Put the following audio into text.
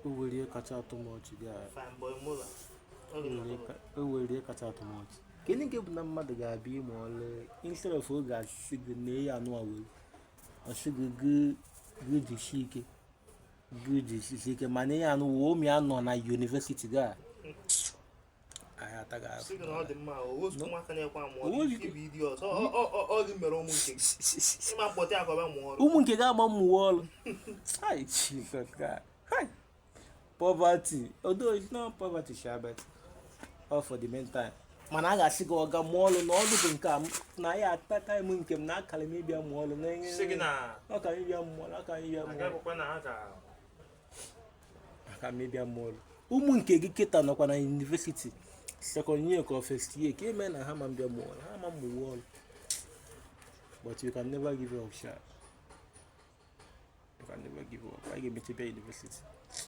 Owere kacha atụ m ọchị ga Fanboy Mula. owere kacha atụ m ọchị gịnị nke bụ na mmadụ ga-abịa ịmụ ọlụ instead of oge asị gị na ya anụ awere ọsị gị jisie ike gị jisi ike mana ya anụ wee ụmụ ya nọ na yunivesiti ga ahịa ataghị ahụ Sị gị na ọ dị mma o ozu nwaka na-ekwe amụ ọrụ ibu idi ọzọ ọ dị mere ụmụ nke gị ịma mkpọtị akọba mụọ ọrụ ụmụ nke ga-ama mmụọ ọlụ poverty although it's not poverty shabet all for the meantime mana a ga-asị gị ọga mụọ ọlụ na ọlụ bụ nke a na ya ata taịm nke m na akara m ịbịa mụọ ọlụ Sị gị na aka m ịbịa mụọ ọlụ aka m ịbịa mụọ ọlụ agakwa na ha ga aka m ịbịa mụọ ọlụ ụmụ nke gị kịta nọkwa na yunivesiti second year ka first year ka eme na ha ma mbịa mụọ ọlụ ha ma mmụọ ọlụ but you can never give up sha you can never give up I ga-emeche bịa yunivesiti